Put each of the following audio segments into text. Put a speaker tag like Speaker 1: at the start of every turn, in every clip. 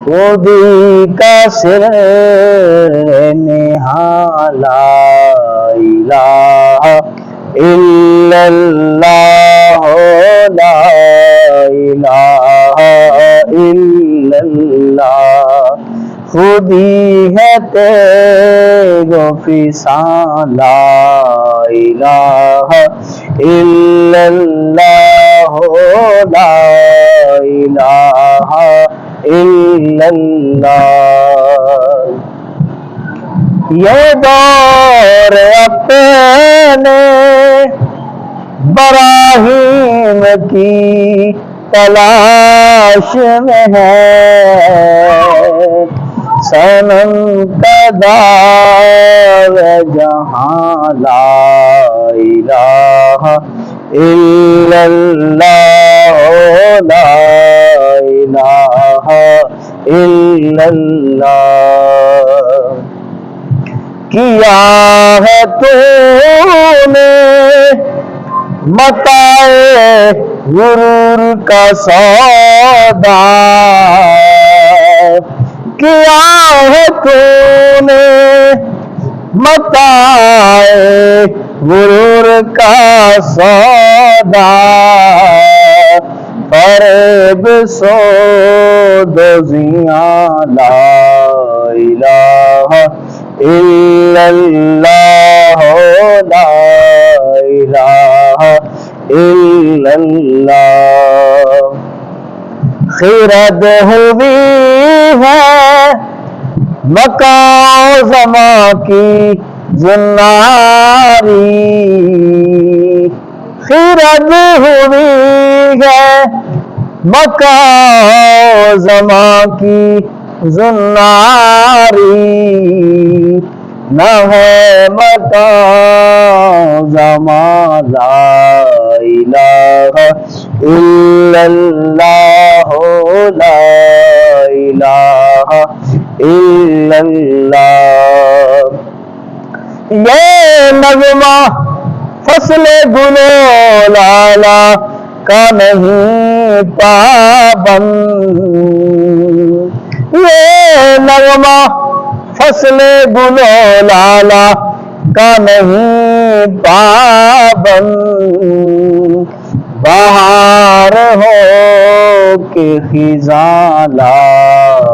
Speaker 1: خودی کا سر نہا لا الہ الا اللہ لا الہ الا اللہ خودی ہے تیرو فسان لا الہ الا اللہ لا الہ الا اللہ یہ دور اپنے براہیم کی تلاش میں ہے صنم کا دار جہاں لا الہ الا اللہ لا الہ الا اللہ کیا ہے تو نے متاع غرور کا سودا کیا ہے تو نے متاع غرور کا سودا فریب سود زیاں لا الہ الا اللہ لا الہ الا اللہ خیرت ہوئی ہے مکہ زماں کی زناری خیرت ہوئی ہے مکہ زماں کی زناری نہ ہے مکہ زماں لا الہ الا اللہ لا الہ الا اللہ یہ نغمہ فصل گل و لالا کا نہیں پابند یہ نغمہ فصل گل و لالا کا نہیں پابند بہار ہو کہ خزاں لا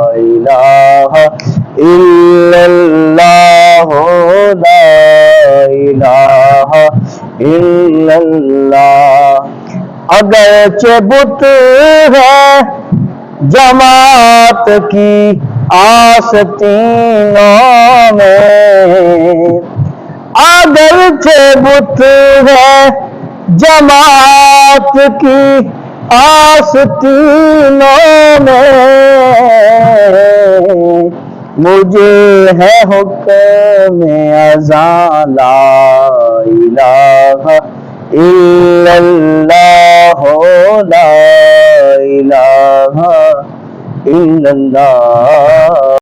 Speaker 1: الہ الا اللہ لا الہ الا اللہ اگرچہ بت ہے جماعت کی آستینوں میں اگرچہ بت ہے جماعت کی آستینوں میں مجھے ہے حکم اذاں لا الہ الا اللہ لا الہ الا اللہ